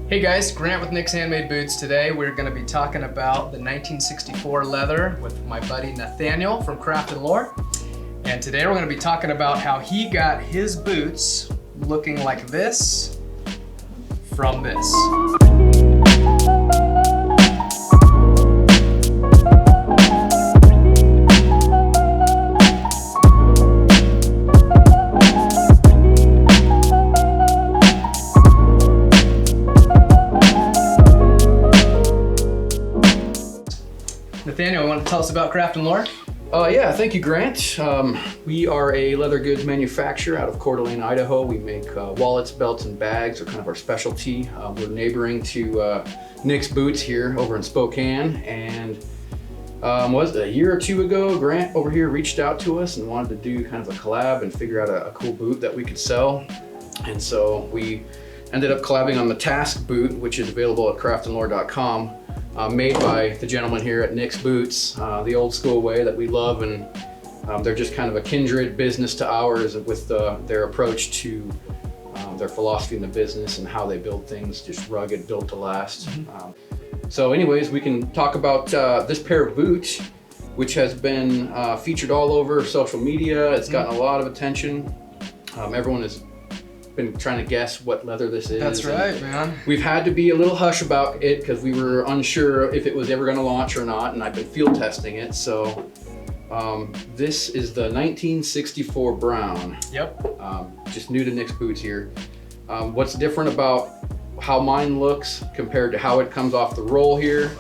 Hey guys, Grant with Nick's Handmade Boots. Today we're going to be talking about the 1964 leather with my buddy Nathaniel from Craft & Lore. And today we're going to be talking about how he got his boots looking like this from this. Nathaniel, you want to tell us about Craft & Lore? Yeah, thank you, Grant. We are a leather goods manufacturer out of Coeur d'Alene, Idaho. We make wallets, belts, and bags are kind of our specialty. We're neighboring to Nick's Boots here over in Spokane. And was it a year or two ago, Grant over here reached out to us and wanted to do kind of a collab and figure out a cool boot that we could sell. And so we ended up collabing on the Task boot, which is available at craftandlore.com. Made by the gentleman here at Nick's Boots, the old school way that we love, and they're just kind of a kindred business to ours with their approach to their philosophy in the business and how they build things, just rugged, built to last. So anyways, we can talk about this pair of boots, which has been featured all over social media. It's gotten a lot of attention. Everyone has been trying to guess what leather this is. That's right, man. We've had to be a little hush about it because we were unsure if it was ever going to launch or not, and I've been field testing it. So this is the 1964 brown. Yep. Just new to Nick's Boots here. What's different about how mine looks compared to how it comes off the roll here?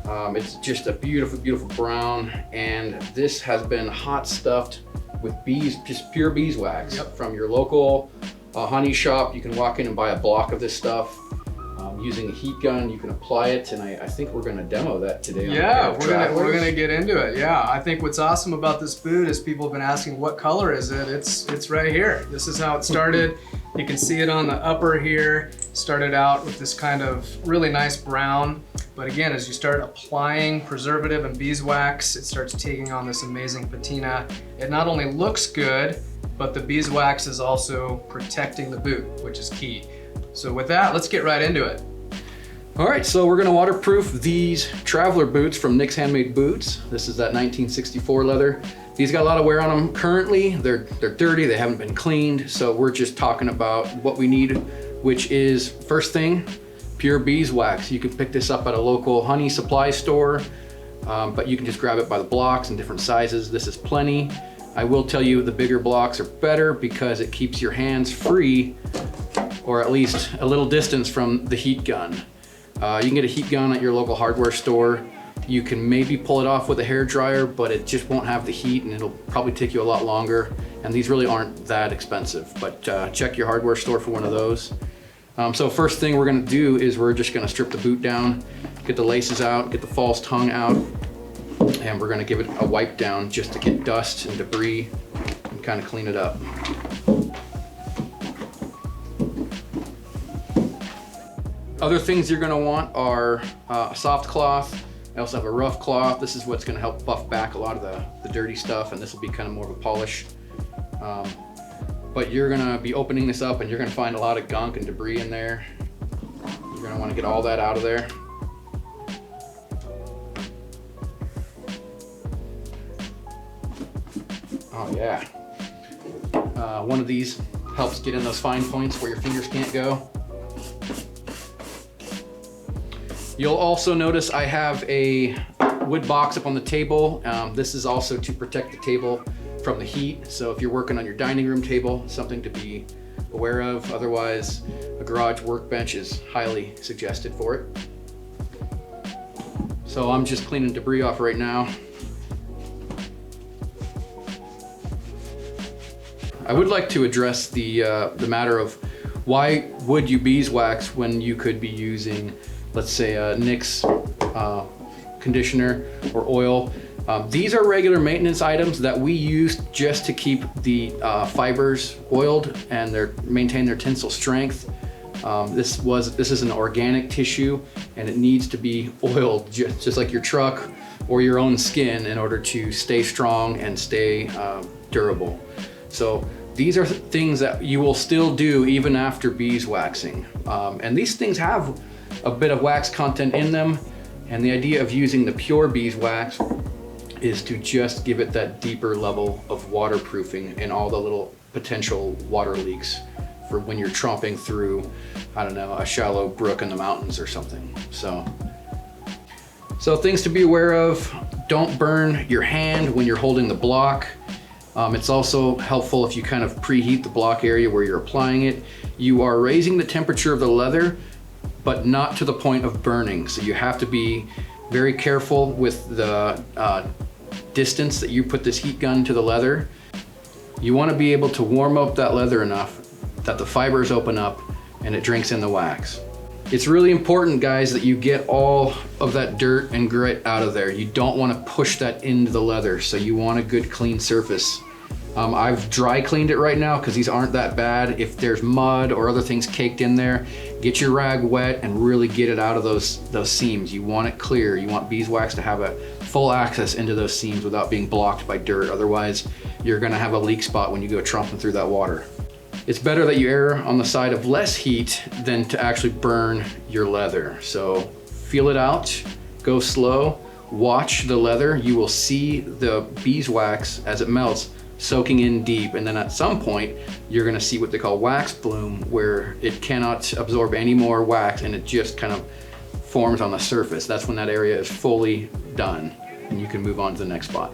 It's just a beautiful, beautiful brown, and this has been hot stuffed with just pure beeswax from your local honey shop. You can walk in and buy a block of this stuff. Using a heat gun, you can apply it, and I think we're going to demo that today. Yeah, we're gonna get into it. Yeah, I think what's awesome about this boot is people have been asking what color is it. It's right here. This is how it started. You can see it on the upper here. Started out with this kind of really nice brown, but again, as you start applying preservative and beeswax, it starts taking on this amazing patina. It not only looks good, but the beeswax is also protecting the boot, which is key. So with that, let's get right into it. All right, so we're gonna waterproof these traveler boots from Nick's Handmade Boots. This is that 1964 leather. These got a lot of wear on them currently. They're dirty, they haven't been cleaned. So we're just talking about what we need, which is, first thing, pure beeswax. You can pick this up at a local honey supply store, but you can just grab it by the blocks in different sizes. This is plenty. I will tell you the bigger blocks are better because it keeps your hands free, or at least a little distance from the heat gun. You can get a heat gun at your local hardware store. You can maybe pull it off with a hair dryer, but it just won't have the heat and it'll probably take you a lot longer. And these really aren't that expensive, but check your hardware store for one of those. So first thing we're gonna do is we're just gonna strip the boot down, get the laces out, get the false tongue out, and we're gonna give it a wipe down just to get dust and debris and kind of clean it up. Other things you're gonna want are a soft cloth. I also have a rough cloth. This is what's gonna help buff back a lot of the dirty stuff, and this will be kind of more of a polish. But you're gonna be opening this up and you're gonna find a lot of gunk and debris in there. You're gonna wanna get all that out of there. Oh yeah. One of these helps get in those fine points where your fingers can't go. You'll also notice I have a wood box up on the table. This is also to protect the table from the heat. So if you're working on your dining room table, something to be aware of. Otherwise, a garage workbench is highly suggested for it. So I'm just cleaning debris off right now. I would like to address the matter of why would you beeswax when you could be using, let's say, a Nick's conditioner or oil. These are regular maintenance items that we use just to keep the fibers oiled and maintain their tensile strength. This is an organic tissue and it needs to be oiled just like your truck or your own skin in order to stay strong and stay durable. So these are things that you will still do even after beeswaxing. And these things have a bit of wax content in them. And the idea of using the pure beeswax is to just give it that deeper level of waterproofing in all the little potential water leaks for when you're tromping through, I don't know, a shallow brook in the mountains or something. So things to be aware of: don't burn your hand when you're holding the block. It's also helpful if you kind of preheat the block area where you're applying it. You are raising the temperature of the leather, but not to the point of burning. So you have to be very careful with the distance that you put this heat gun to the leather. You want to be able to warm up that leather enough that the fibers open up and it drinks in the wax. It's really important, guys, that you get all of that dirt and grit out of there. You don't want to push that into the leather, so you want a good clean surface. I've dry cleaned it right now because these aren't that bad. If there's mud or other things caked in there, get your rag wet and really get it out of those seams. You want it clear. You want beeswax to have a full access into those seams without being blocked by dirt. Otherwise, you're gonna have a leak spot when you go tromping through that water. It's better that you err on the side of less heat than to actually burn your leather. So feel it out, go slow, watch the leather. You will see the beeswax as it melts soaking in deep, and then at some point you're gonna see what they call wax bloom, where it cannot absorb any more wax and it just kind of forms on the surface. That's when that area is fully done and you can move on to the next spot.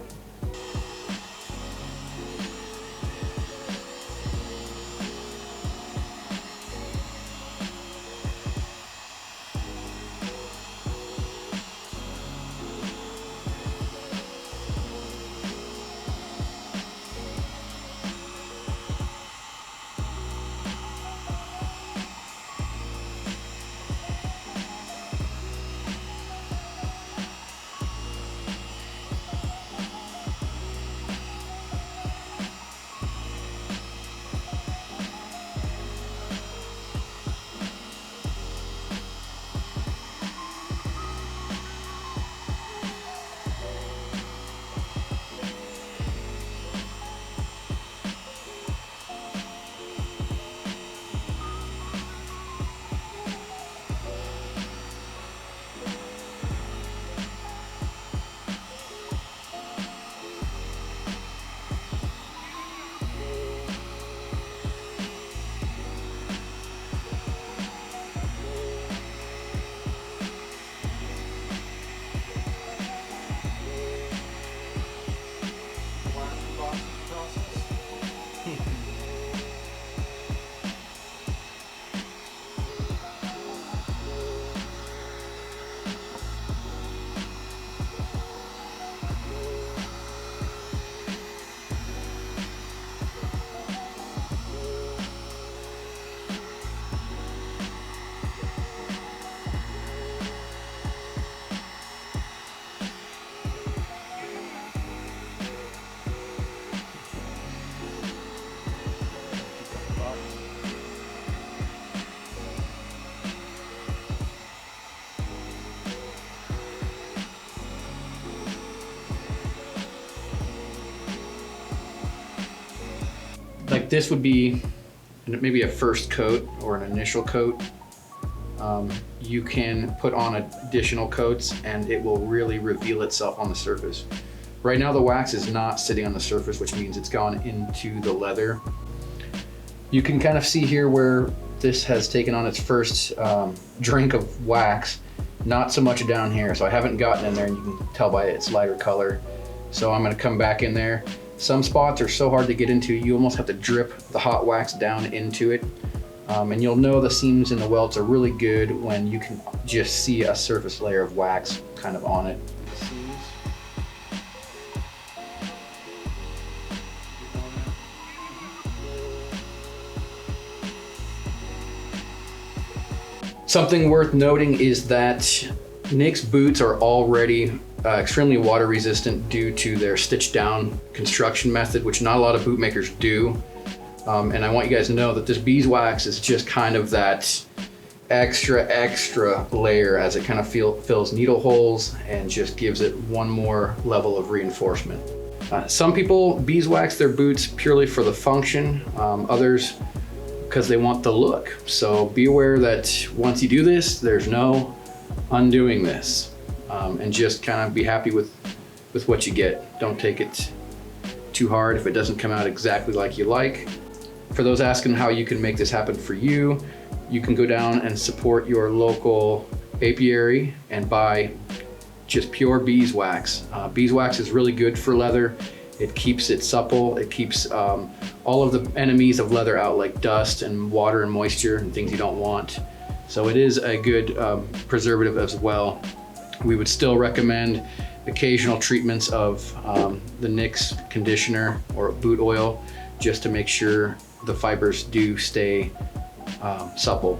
Like this would be maybe a first coat or an initial coat. You can put on additional coats and it will really reveal itself on the surface. Right now the wax is not sitting on the surface, which means it's gone into the leather. You can kind of see here where this has taken on its first drink of wax, not so much down here. So I haven't gotten in there, and you can tell by its lighter color. So I'm gonna come back in there. Some spots are so hard to get into, you almost have to drip the hot wax down into it. And you'll know the seams and the welts are really good when you can just see a surface layer of wax kind of on it. Something worth noting is that Nick's boots are already extremely water resistant due to their stitch down construction method, which not a lot of boot makers do. And I want you guys to know that this beeswax is just kind of that extra layer as it kind of fills needle holes and just gives it one more level of reinforcement. Some people beeswax their boots purely for the function, others because they want the look. So be aware that once you do this, there's no undoing this, and just kind of be happy with what you get. Don't take it too hard if it doesn't come out exactly like you like. For those asking how you can make this happen for you, you can go down and support your local apiary and buy just pure beeswax. Beeswax is really good for leather. It keeps it supple. It keeps all of the enemies of leather out, like dust and water and moisture and things you don't want. So it is a good preservative as well. We would still recommend occasional treatments of the Nix conditioner or boot oil, just to make sure the fibers do stay supple.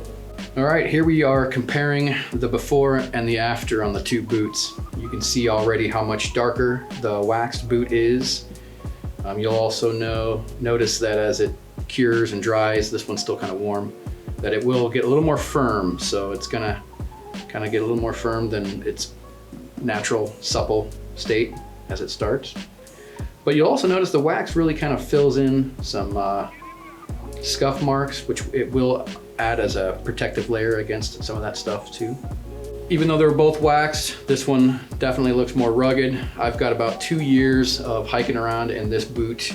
All right, here we are comparing the before and the after on the two boots. You can see already how much darker the waxed boot is. You'll also notice that as it cures and dries, this one's still kind of warm, that it will get a little more firm. So it's gonna kind of get a little more firm than its natural supple state as it starts. But you'll also notice the wax really kind of fills in some scuff marks, which it will add as a protective layer against some of that stuff too. Even though they're both waxed, this one definitely looks more rugged. I've got about 2 years of hiking around in this boot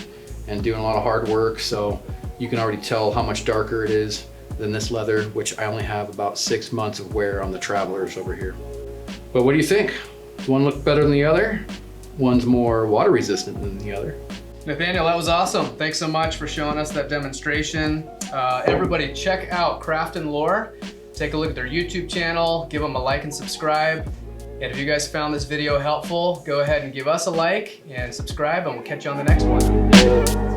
and doing a lot of hard work, so you can already tell how much darker it is than this leather, which I only have about 6 months of wear on the Travelers over here. But what do you think? Does one look better than the other? One's more water resistant than the other. Nathaniel, that was awesome. Thanks so much for showing us that demonstration. Everybody check out Craft and Lore. Take a look at their YouTube channel, give them a like and subscribe. And if you guys found this video helpful, go ahead and give us a like and subscribe, and we'll catch you on the next one.